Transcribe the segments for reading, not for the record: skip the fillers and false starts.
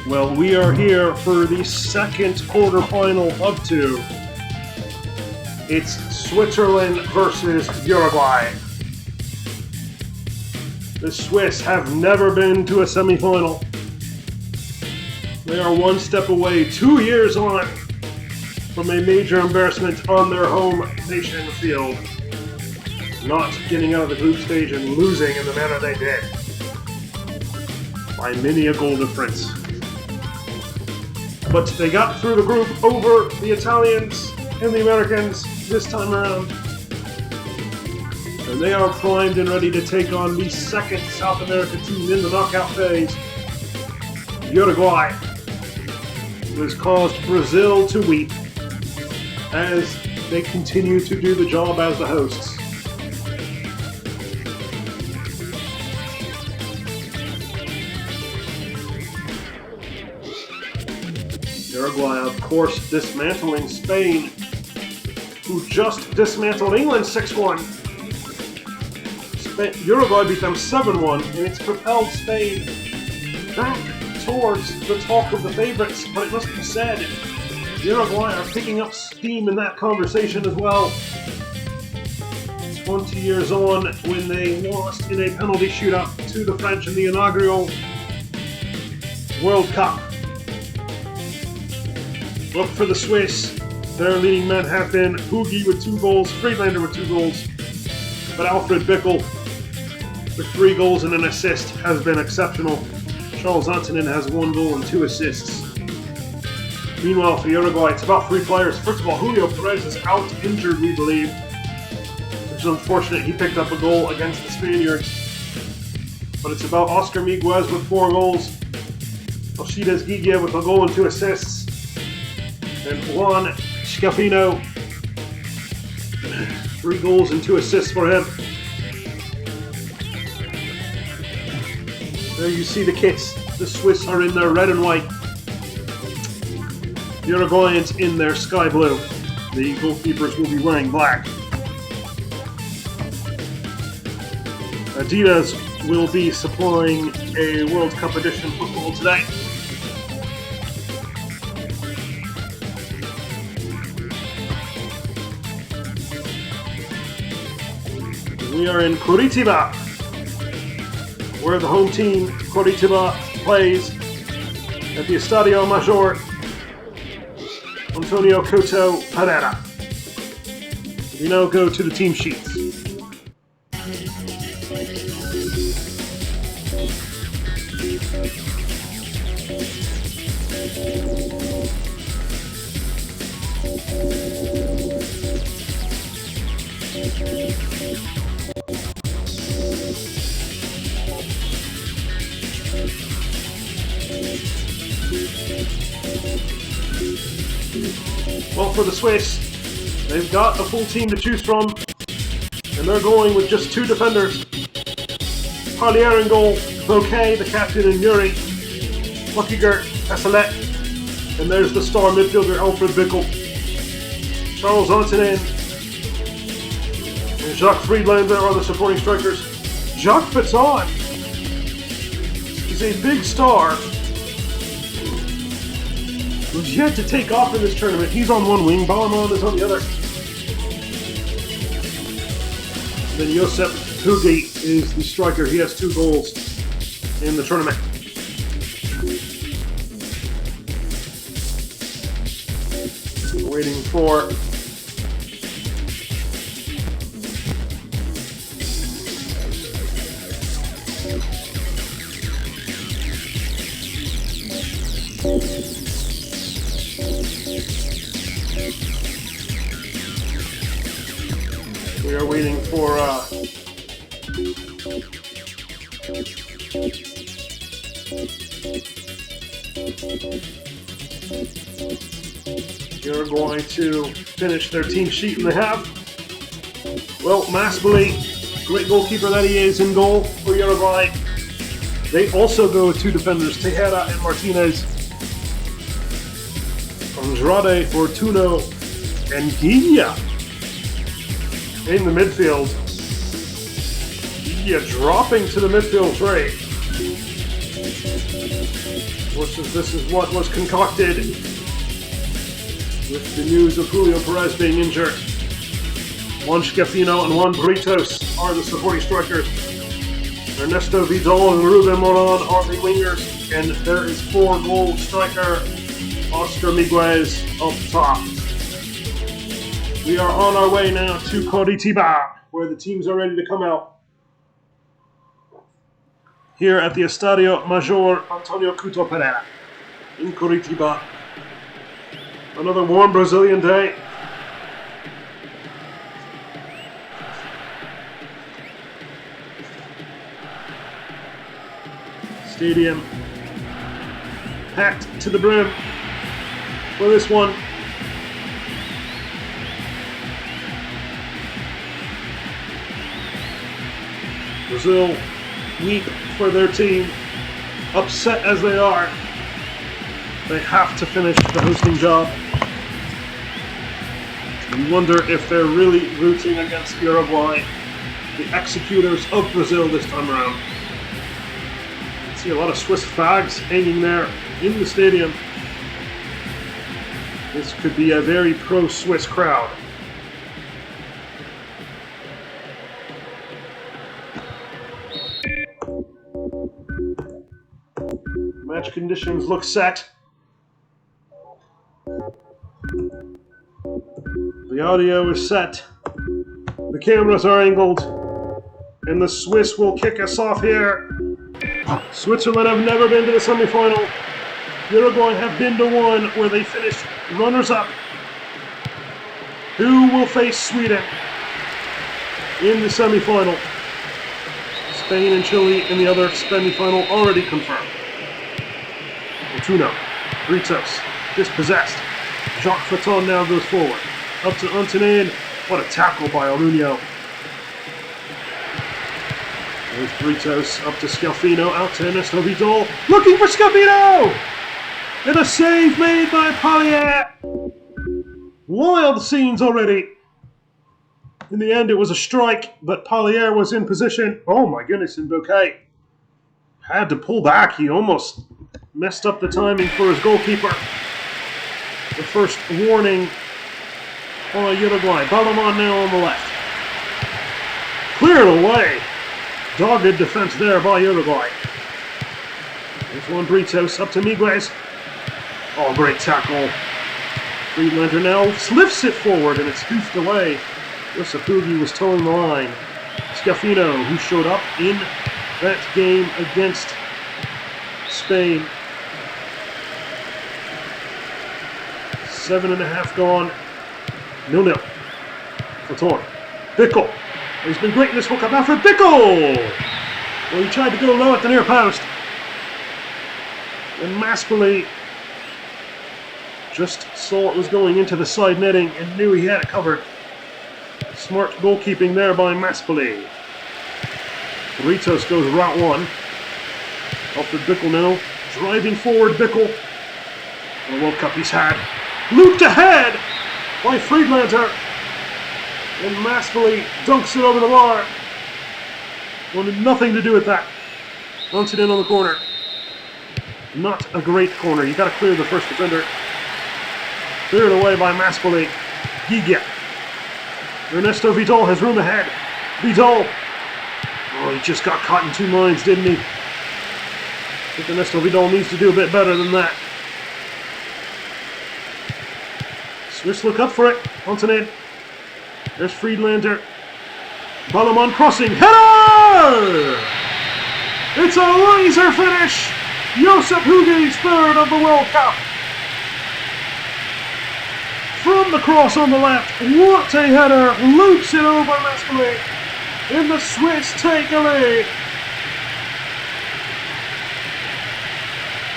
Well, we are here for the second quarterfinal of two. It's Switzerland versus Uruguay. The Swiss have never been to a semifinal. They are one step away, 2 years on, from a major embarrassment on their home nation field. Not getting out of the group stage and losing in the manner they did. By many a goal difference. But they got through the group over the Italians and the Americans this time around. And they are primed and ready to take on the second South American team in the knockout phase. Uruguay, who has caused Brazil to weep as they continue to do the job as the hosts. Uruguay, of course, dismantling Spain, who just dismantled England 6-1. Uruguay beat them 7-1, and it's propelled Spain back towards the talk of the favorites. But it must be said, Uruguay are picking up steam in that conversation as well. 20 years on, when they lost in a penalty shootout to the French in the inaugural World Cup. Look for the Swiss. Their leading men have been Hugi with 2 goals, Friedlander with 2 goals. But Alfred Bickel, with 3 goals and an assist, has been exceptional. Charles Antonin has 1 goal and 2 assists. Meanwhile, for Uruguay, it's about 3 players. First of all, Julio Perez is out injured, we believe, which is unfortunate. He picked up a goal against the Spaniards. But it's about Oscar Miguez with 4 goals, Alcides Guigua with a goal and 2 assists, and Juan Scafino, 3 goals and 2 assists for him. There you see the kits. The Swiss are in their red and white. The Uruguayans in their sky blue. The goalkeepers will be wearing black. Adidas will be supplying a World Cup edition football today. We are in Curitiba, where the home team, Curitiba, plays at the Estadio Major Antonio Couto Pereira. We now go to the team sheets. Well, for the Swiss, they've got a full team to choose from, and they're going with just 2 defenders. Parlier in goal, Bouquet, the captain, and Yuri, Luckiger, Esselet, and there's the star midfielder Alfred Bickel, Charles Antonin, and Jacques Friedlander are the supporting strikers. Jacques Baton is a big star who's yet to take off in this tournament. He's on one wing, Ballermann is on the other. And then Josep Hugi is the striker. He has 2 goals in the tournament. We're waiting for Uruguay to finish their team sheet, and they have. Well, Masbili, great goalkeeper that he is, in goal for Uruguay. They also go with 2 defenders, Tejera and Martinez. Andrade, Fortuno, and Guilla in the midfield. Guilla dropping to the midfield tray. Of course, this is what was concocted with the news of Julio Perez being injured. Juan Scafino and Juan Britos are the supporting strikers. Ernesto Vidal and Ruben Moran are the wingers, and there is 4-goal striker Oscar Miguez up top. We are on our way now to Curitiba, where the teams are ready to come out. Here at the Estadio Major Antonio Couto Pereira in Curitiba. Another warm Brazilian day. Stadium packed to the brim for this one. Brazil weep for their team, upset as they are. They have to finish the hosting job. We wonder if they're really rooting against Uruguay, the executors of Brazil this time around. See a lot of Swiss flags hanging there in the stadium. This could be a very pro-Swiss crowd. Match conditions look set. The audio is set. The cameras are angled. And the Swiss will kick us off here. Switzerland have never been to the semifinal. Uruguay have been to one where they finished runners-up. Who will face Sweden in the semifinal? Spain and Chile in the other semifinal already confirmed. Fortuna, Britos, dispossessed. Jacques Faton now goes forward. Up to Antonin. What a tackle by Aruño. There's Britos up to Scalfino, out to Ernesto Vidal. Looking for Scalfino! And a save made by Pallier. Wild scenes already. In the end, it was a strike, but Pallier was in position. Oh my goodness, and Bouquet had to pull back. He almost messed up the timing for his goalkeeper. The first warning by Uruguay. Ballamon now on the left. Cleared away. Dogged defense there by Uruguay. There's Juan Britos up to Miguez. Oh, great tackle. Friedlander now lifts it forward and it's goofed away. Josep Hugi was towing the line. Scafino, who showed up in that game against Spain. 7.5 gone. 0-0. Faton. Bickle. He's been great in this World Cup effort. Bickle! Well, he tried to go low at the near post. And Maspoli just saw it was going into the side netting and knew he had it covered. Smart goalkeeping there by Maspoli. Ritos goes route one. Off with Bickle now. Driving forward, Bickle. The World Cup he's had. Looped ahead by Friedlander. And Maspoli dunks it over the bar. Wanted nothing to do with that. Dunks it in on the corner. Not a great corner. You got to clear the first defender. Cleared away by Maspoli. Giga. Ernesto Vidal has room ahead. Vidal. Oh, he just got caught in two minds, didn't he? I think Ernesto Vidal needs to do a bit better than that. Swiss look up for it. Antonin. There's Friedlander. Ballamon crossing. Header! It's a laser finish! Josep Hugi's third of the World Cup. From the cross on the left, what a header! Loops it over Maspoli. And the Swiss take a lead.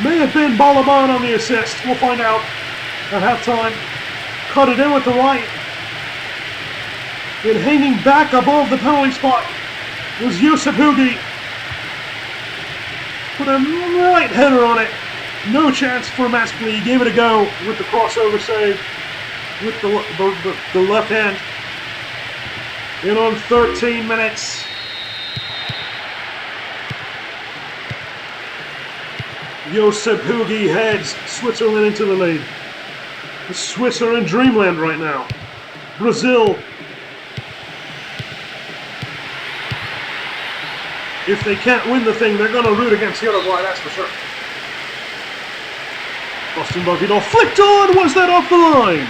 May have been Ballamon on the assist. We'll find out at halftime. Cut it in with the right. And hanging back above the penalty spot was Josep Hugi. Put a right header on it. No chance for Maspoli. He gave it a go with the crossover save with the left hand. In on 13 minutes. Josep Hugi heads Switzerland into the lead. The Swiss are in dreamland right now. Brazil, if they can't win the thing, they're going to root against Uruguay, that's for sure. Boston by Vidal, flicked on! Was that off the line?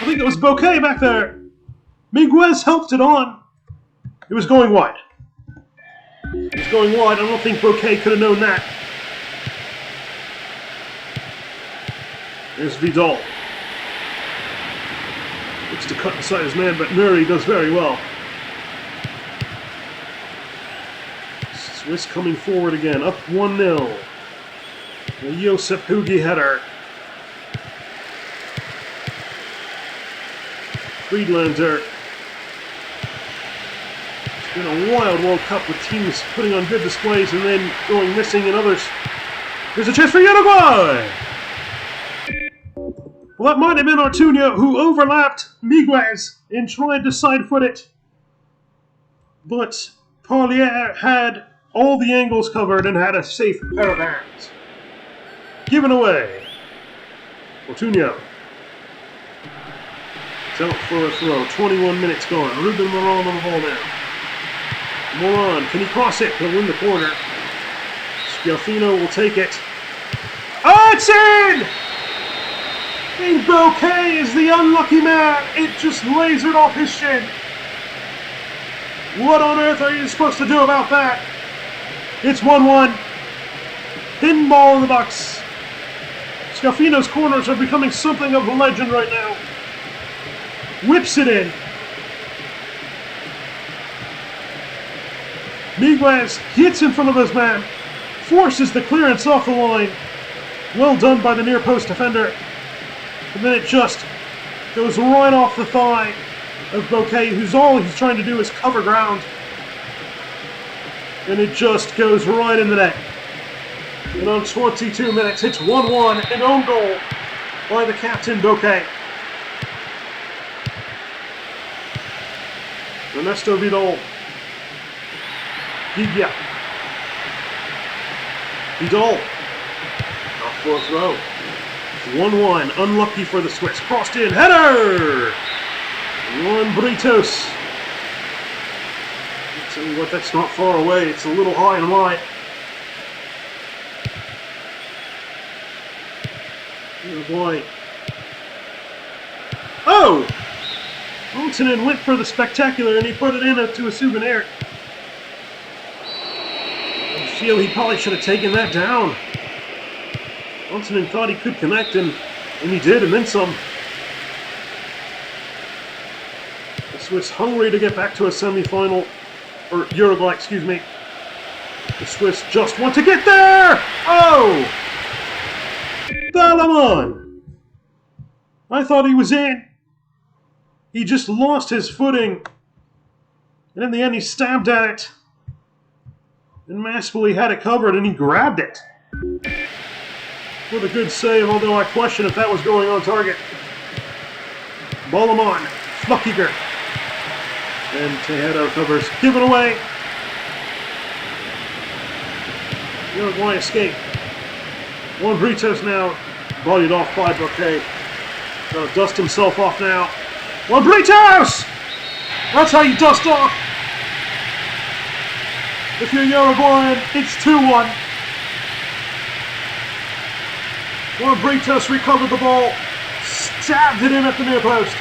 I think it was Bouquet back there. Miguez helped it on. It was going wide. It was going wide. I don't think Bouquet could have known that. There's Vidal. Looks to cut inside his man, but Nuri does very well. Swiss coming forward again, up 1-0. The Josep Hugi header. Friedlander. It's been a wild World Cup with teams putting on good displays and then going missing in others. There's a chance for Uruguay! Well, that might have been Ortuño who overlapped Miguez and tried to side-foot it. But Parlier had all the angles covered and had a safe pair of hands. Given away. Ortuño. It's out for a throw. 21 minutes gone. Ruben Moran on the ball now. Moran, can he cross it? He'll win the corner. Schiaffino will take it. Oh, it's in! And Bouquet is the unlucky man. It just lasered off his shin. What on earth are you supposed to do about that? It's 1-1. Pinball in the box. Schiaffino's corners are becoming something of a legend right now. Whips it in. Miguez hits in front of his man. Forces the clearance off the line. Well done by the near post defender. And then it just goes right off the thigh of Bouquet, who's all he's trying to do is cover ground. And it just goes right in the net. And on 22 minutes, it's 1-1, an own goal by the captain, Bouquet. Ernesto Vidal. Giglia. Vidal. Off for a throw. 1-1, unlucky for the Swiss. Crossed in, header! Juan Britos. I'll tell you what, that's not far away. It's a little high and wide. Oh boy. Oh! Altonen went for the spectacular and he put it in to a souvenir. I feel he probably should have taken that down. Altonen thought he could connect and he did, and then some. The Swiss hungry to get back to a semi-final, or Uruguay, excuse me. The Swiss just want to get there! Oh! Dalaman! I thought he was in. He just lost his footing. And in the end he stabbed at it. And masterfully had it covered and he grabbed it. With a good save, although I question if that was going on target. Balaman, Fluckiger. And Tejeda recovers. Give it away. Uruguay escape. Juan Britos now volleyed off by Bouquet. Gonna dust himself off now. Juan Britos! That's how you dust off. If you're Uruguayan, it's 2-1. Juan Britos recovered the ball, stabbed it in at the near post.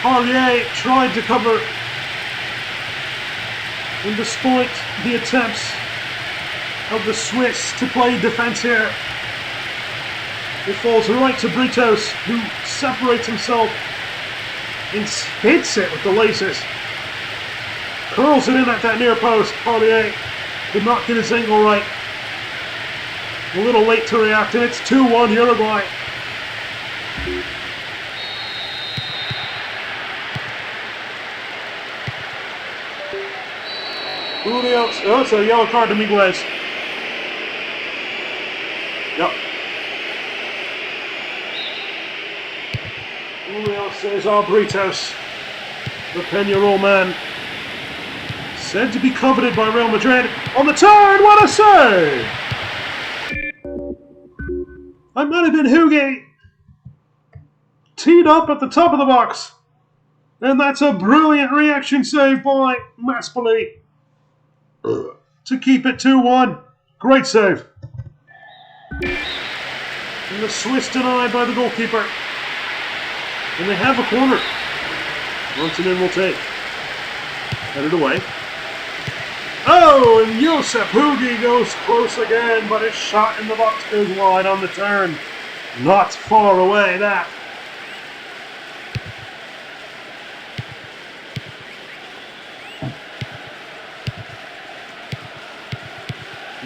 Parlier tried to cover, and despite the attempts of the Swiss to play defense here, it falls right to Britos, who separates himself and hits it with the laces. Curls it in at that near post. Parlier did not get his angle right. A little late to react, and it's 2-1 Uruguay. Julio, oh, it's a yellow card to Miguez. Yep. Julio says, oh, Britos, the Peñarol man, said to be coveted by Real Madrid. On the turn, what a save! I might have been Hugi. Teed up at the top of the box. And that's a brilliant reaction save by Maspoli to keep it 2-1. Great save. And the Swiss denied by the goalkeeper. And they have a corner. Runtonen will take. Headed away. Oh, and Josep Hugi goes close again, but his shot in the box goes wide on the turn. Not far away, that.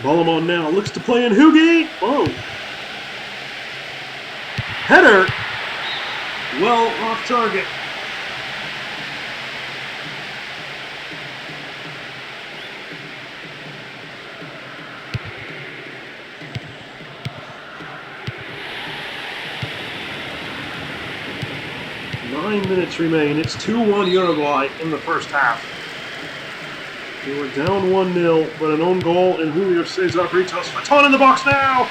Ballamon now looks to play in Hugi. Oh. Header. Well off target. Minutes remain. It's 2-1 Uruguay in the first half. They were down 1-0, but an own goal, and Julio Cesar Britos. Faton in the box now!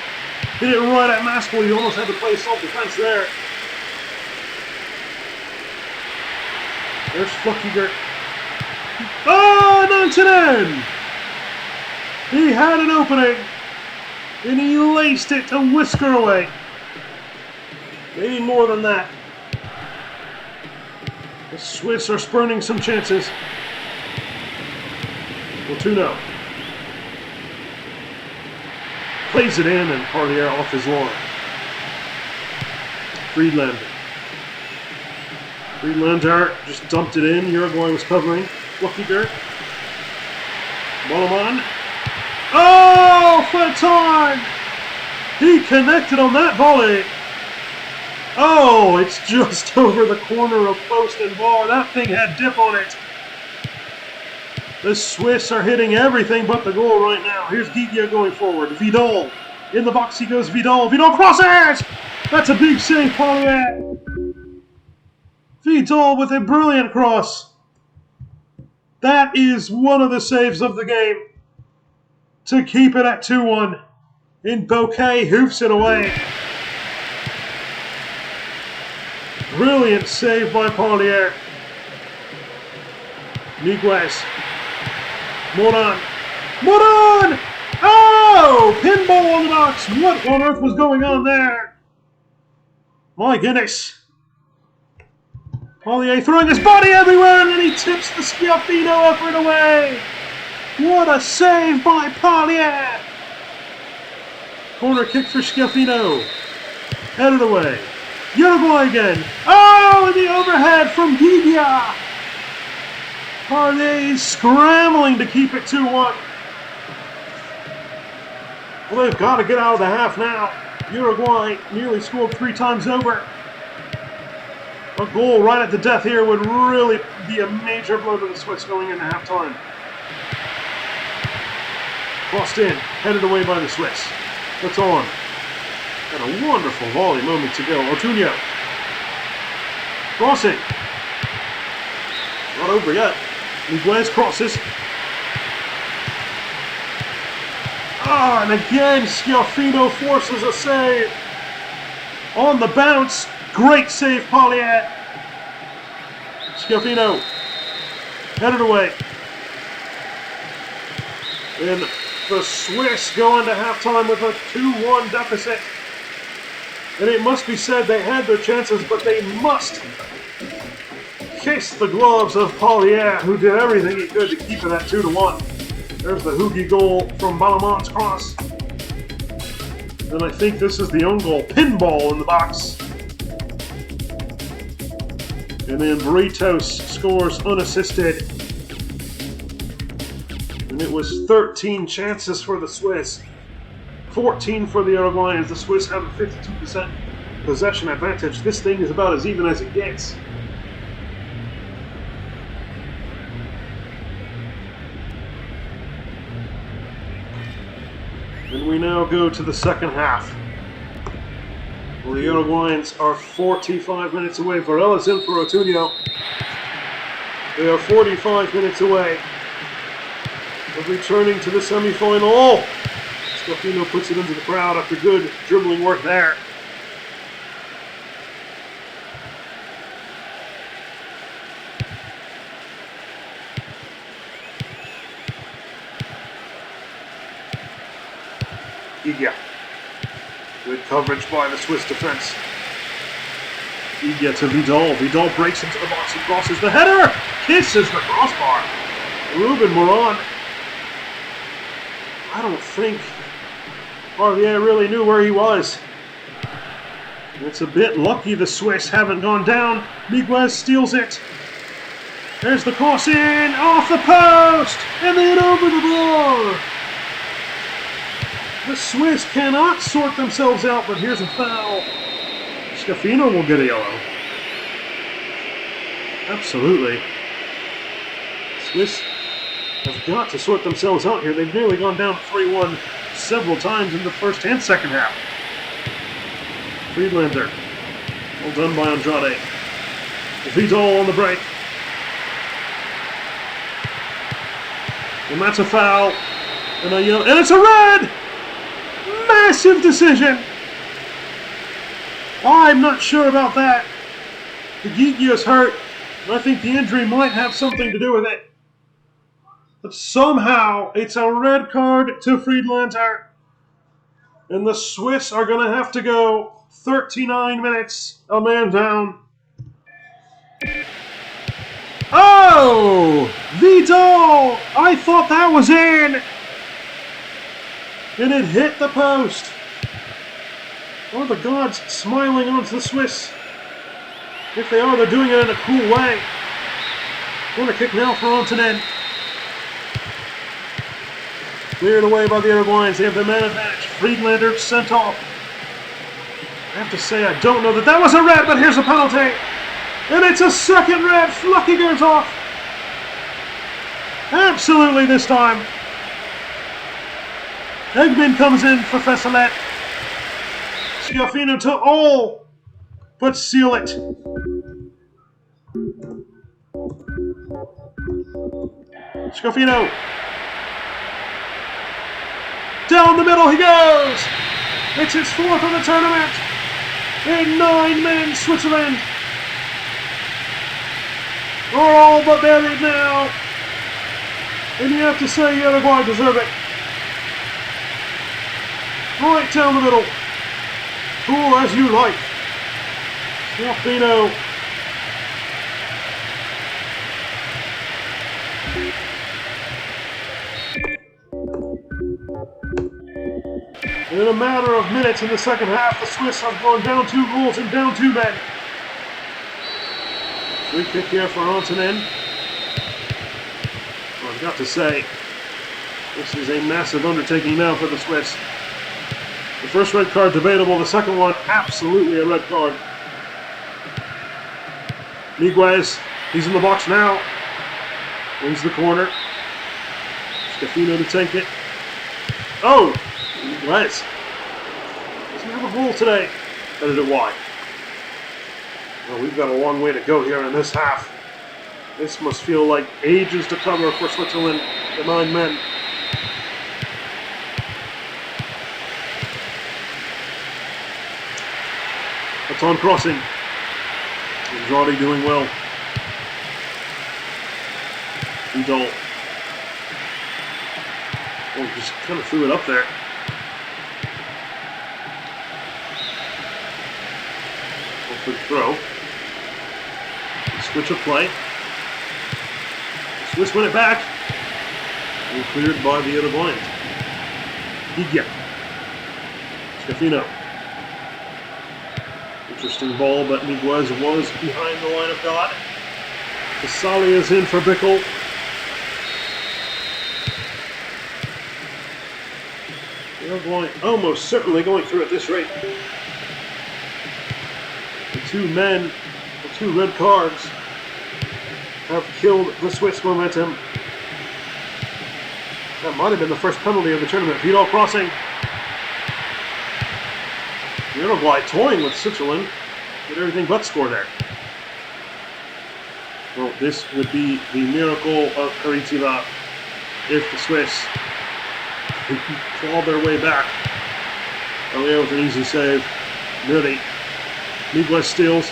Hit it right at Maspoli. He almost had to play self-defense there. There's Fluckiger. Oh, Nantanen! He had an opening, and he laced it to whisker away. Maybe more than that. The Swiss are spurning some chances. Well, 2-0. Plays it in and Parlier off his line. Friedlander just dumped it in. Uruguay was covering. Lucky Dirt. Ballamon. Oh, Faton! He connected on that volley. Oh, it's just over the corner of post and bar. That thing had dip on it. The Swiss are hitting everything but the goal right now. Here's Gigia going forward. Vidal. In the box he goes, Vidal. Vidal crosses! That's a big save, Paulier. Vidal with a brilliant cross. That is one of the saves of the game to keep it at 2-1. And Bouquet hoofs it away. Brilliant save by Paulier. Miguez. Moran. Oh! Pinball on the box. What on earth was going on there? My goodness. Paulier throwing his body everywhere, and then he tips the Schiaffino effort away. What a save by Paulier. Corner kick for Schiaffino. Headed away. Uruguay again. Oh, and the overhead from Gigia. Parley scrambling to keep it 2-1. Well, they've got to get out of the half now. Uruguay nearly scored 3 times over. A goal right at the death here would really be a major blow to the Swiss going into halftime. Crossed in, headed away by the Swiss. That's on. Got a wonderful volley moments ago. Ortuño. Crossing. Not over yet. Miguez crosses. Ah, and again, Schiaffino forces a save. On the bounce. Great save, Paulier. Schiaffino. Headed away. And the Swiss go into halftime with a 2-1 deficit. And it must be said they had their chances, but they must kiss the gloves of Paulier, who did everything he could to keep it at 2-1. There's the Hugi goal from Ballamon's cross. And I think this is the own goal. Pinball in the box. And then Britos scores unassisted. And it was 13 chances for the Swiss. 14 for the Uruguayans. The Swiss have a 52% possession advantage. This thing is about as even as it gets. And we now go to the second half. Well, the Uruguayans are 45 minutes away. Varela's in for Ortuño. They are 45 minutes away of returning to the semifinal. Oh! Scalfino puts it into the crowd after good dribbling work there. Igia. Good coverage by the Swiss defense. Igia to Vidal. Vidal breaks into the box and crosses the header. Kisses the crossbar. Ruben Moran. I don't think Barbier really knew where he was. It's a bit lucky the Swiss haven't gone down. Miguez steals it. There's the cross in, off the post, and then over the bar. The Swiss cannot sort themselves out, but here's a foul. Scalfino will get a yellow. Absolutely. Swiss have got to sort themselves out here. They've nearly gone down 3-1 several times in the first and second half. Friedlander. Well done by Andrade. Vidal on the break. And that's a foul. And a yellow. And it's a red! Massive decision! I'm not sure about that. The Gigi is hurt, and I think the injury might have something to do with it. But somehow, it's a red card to Friedlander. And the Swiss are going to have to go 39 minutes, a man down. Oh! Vidal! I thought that was in! And it hit the post. Are the gods smiling onto the Swiss? If they are, they're doing it in a cool way. Corner kick now for Antonin. Cleared away by the Uruguayans. They have the man advantage. Friedlander sent off. I have to say, I don't know that was a red, but here's a penalty. And it's a second red. Flucky goes off. Absolutely this time. Eggman comes in for Fesselet. Scalfino to all but seal it. Scalfino. Down the middle he goes. It's his fourth of the tournament. In 9 men, Switzerland are all but buried now. And you have to say Uruguay deserve it. Right down the middle. Cool as you like. Scalfino. In a matter of minutes in the second half, the Swiss have gone down 2 goals and down 2 men. Free kick here for Antonin. Well, I've got to say, this is a massive undertaking now for the Swiss. The first red card debatable, the second one absolutely a red card. Miguez, he's in the box now. Wins the corner. Scalfino to take it. Oh! Miguez doesn't have a goal today. Headed it wide. Well, we've got a long way to go here in this half. This must feel like ages to cover for Switzerland, the 9 men. Baton crossing. Andrade doing well. Vidal. Oh, just kind of threw it up there. Good throw. Switch of play. Swiss win it back. And cleared by the Uruguayans. Igia. Scalfino. Interesting ball, but Miguez was behind the line of God. Casali is in for Bickle. Uruguay almost certainly going through at this rate. The 2 men, the 2 red cards, have killed the Swiss momentum. That might have been the first penalty of the tournament. Vidal crossing. Uruguay toying with Switzerland. Did everything but score there. Well, this would be the miracle of Curitiba if the Swiss clawed their way back. Earlier with an easy save. Nearly. Miguez steals.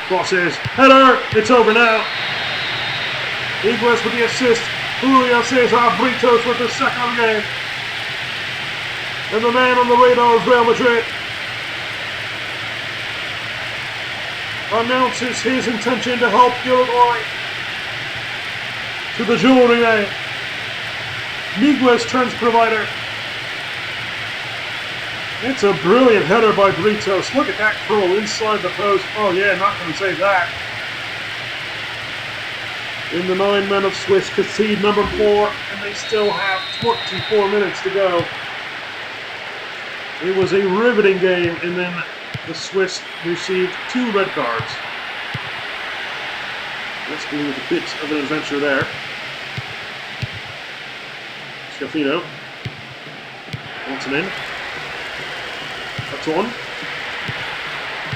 Crosses. Header! It's over now. Miguez with the assist. Julio Cesar Britos with the second of the game. And the man on the radar is Real Madrid. Announces his intention to help Uruguay to the jewelry day. Miguez turns provider. It's a brilliant header by Britos. Look at that curl inside the post. Oh yeah, not going to say that. And the 9 men of Swiss concede number 4, and they still have 24 minutes to go. It was a riveting game, and then the Swiss received 2 red cards. Let's go with a bit of an adventure there. Scafino wants it in. That's on.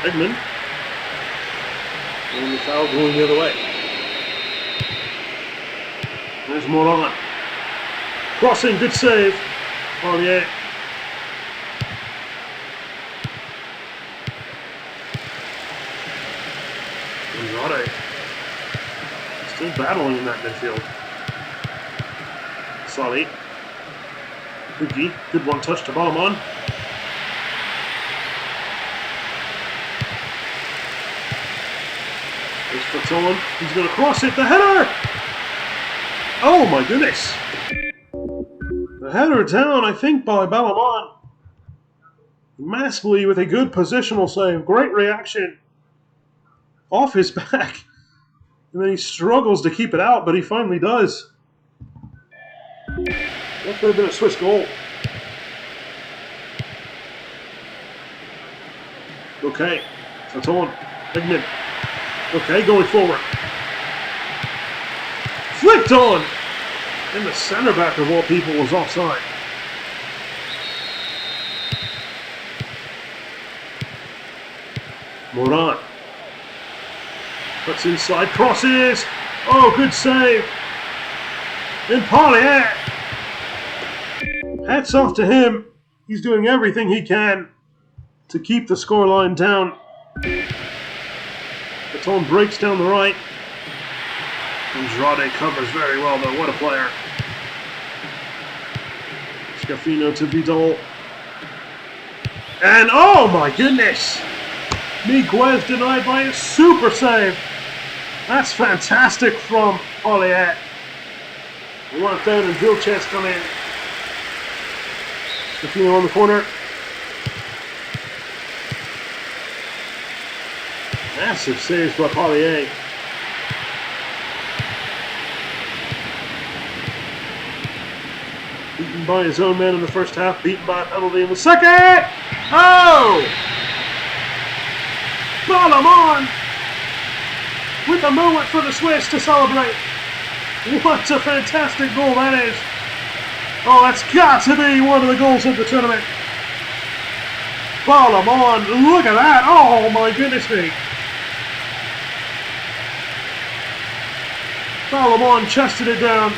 Eggman. And the foul going the other way. There's Moran. Crossing, good save. Barbier. Andrade. Still battling in that midfield. Sali. Ugi. Good one touch to Balmain. There's Fatone. He's going to cross it. The header! Oh my goodness! The header down, I think, by Balmain. Massively with a good positional save. Great reaction. Off his back. And then he struggles to keep it out, but he finally does. That could have been a Swiss goal. Okay. Fatone. Ignan. Okay, going forward. Flicked on! And the center back of all people was offside. Moran. Puts inside, crosses! Oh, good save! And Paulier! Hats off to him. He's doing everything he can to keep the scoreline down. Baton breaks down the right. Andrade covers very well, though. What a player. Scafino to Vidal. And oh my goodness! Miguez denied by a super save. That's fantastic from Paulier. We want down and Vilches come in. Scafino on the corner. Massive saves by Paulier. Beaten by his own man in the first half, beaten by a penalty in the second! Oh! Balmain! With a moment for the Swiss to celebrate. What a fantastic goal that is. Oh, that's got to be one of the goals of the tournament. Balmain, look at that. Oh, my goodness me. Balmain chested it down.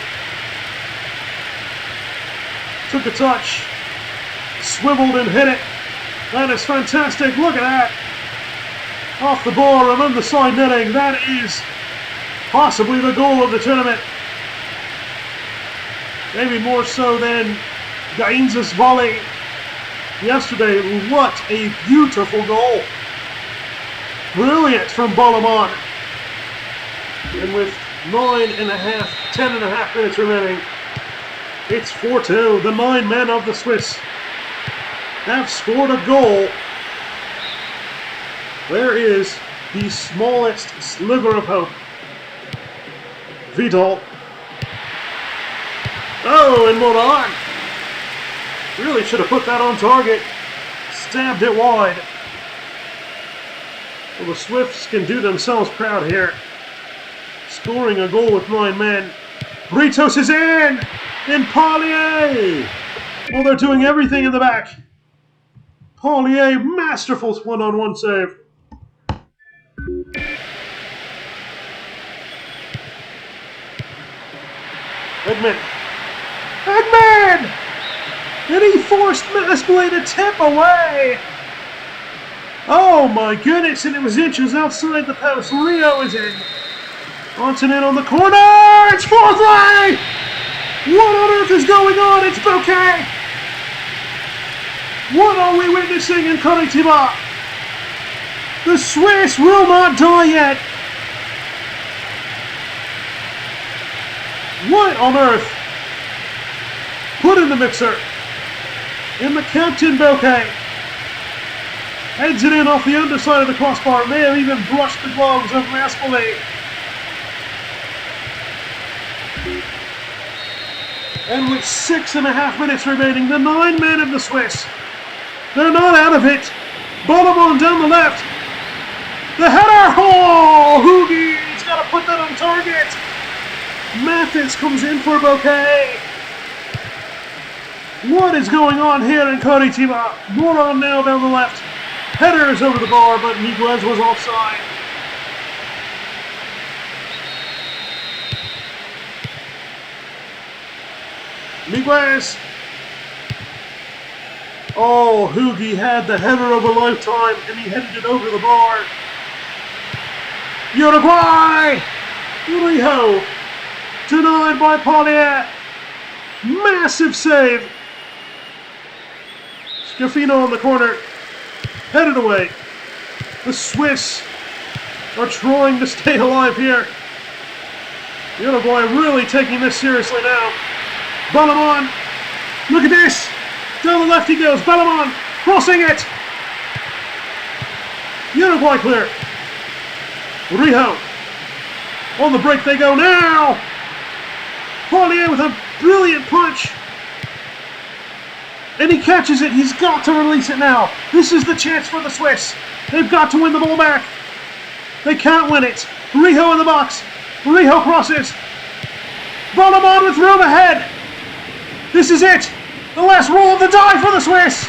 Took a touch. Swiveled and hit it. That is fantastic. Look at that. Off the bar and on the side netting. That is possibly the goal of the tournament. Maybe more so than Gainz's volley yesterday. What a beautiful goal. Brilliant from Balmain. And with 10.5 minutes remaining, it's 4-2. The 9 men of the Swiss have scored a goal. There is the smallest sliver of hope. Vidal. Oh, and Moran. Really should have put that on target. Stabbed it wide. Well, the Swifts can do themselves proud here. Scoring a goal with 9 men. Britos is in! And Paulier! Well, they're doing everything in the back. Paulier, masterful one-on-one save. Eggman! Eggman! And he forced Masplay to tip away. Oh my goodness, and it was inches outside the post. Rio is in. Antonin on the corner. It's 4-3. What on earth is going on? It's Bouquet. What are we witnessing in Curitiba? The Swiss will not die yet. What on earth? Put in the mixer. And the captain, Bouquet, heads it in off the underside of the crossbar. May have even brushed the gloves of Masplay. And with 6.5 minutes remaining, the 9 men of the Swiss, they're not out of it. Ballamon down the left. The header! Oh, Hugi's got to put that on target. Mathis comes in for Bouquet. What is going on here in Curitiba? Moron now down the left. Header is over the bar, but Miguez was offside. Miguez. Oh, Hugi had the header of a lifetime, and he headed it over the bar. Uruguay! Uriho! Denied by Pollier. Massive save. Scafino on the corner. Headed away. The Swiss are trying to stay alive here. Uruguay really taking this seriously now. Ballamon. Look at this. Down the left he goes. Ballamon crossing it. Uruguay clear. Rijo. On the break they go now. Pollier with a brilliant punch. And he catches it. He's got to release it now. This is the chance for the Swiss. They've got to win the ball back. They can't win it. Rijo in the box. Rijo crosses. Ballamon with room ahead. This is it. The last roll of the die for the Swiss.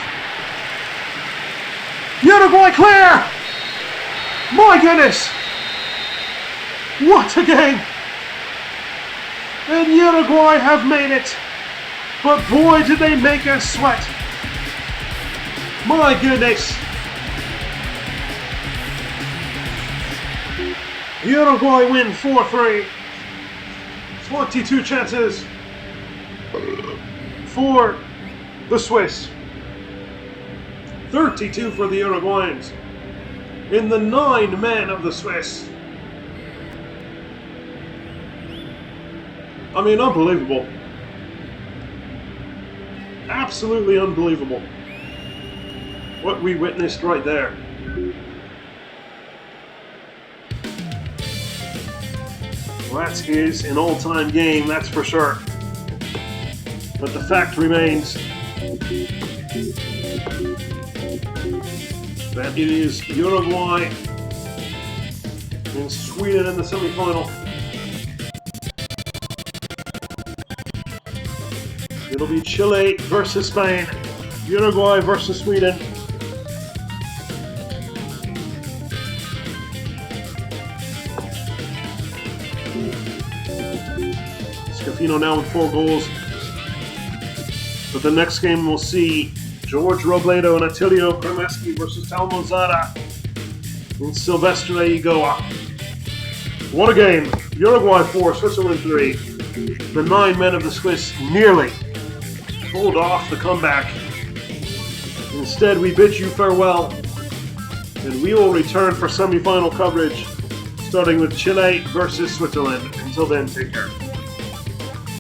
Uruguay clear. My goodness. What a game. And Uruguay have made it. But boy, did they make us sweat. My goodness. Uruguay win 4-3. 22 chances for the Swiss. 32 for the Uruguayans. In the 9 men of the Swiss. I mean, unbelievable. Absolutely unbelievable. What we witnessed right there. Well, that is an all-time game, that's for sure. But the fact remains that it is Uruguay and Sweden in the semifinal. It'll be Chile versus Spain, Uruguay versus Sweden. Scafino now with 4 goals. But the next game we'll see George Robledo and Attilio Kremeski versus Talmo Zara and Silvestre Igoa. What a game. Uruguay 4, Switzerland 3. The 9 men of the Swiss nearly pulled off the comeback. Instead, we bid you farewell, and we will return for semi-final coverage, starting with Chile versus Switzerland. Until then, take care.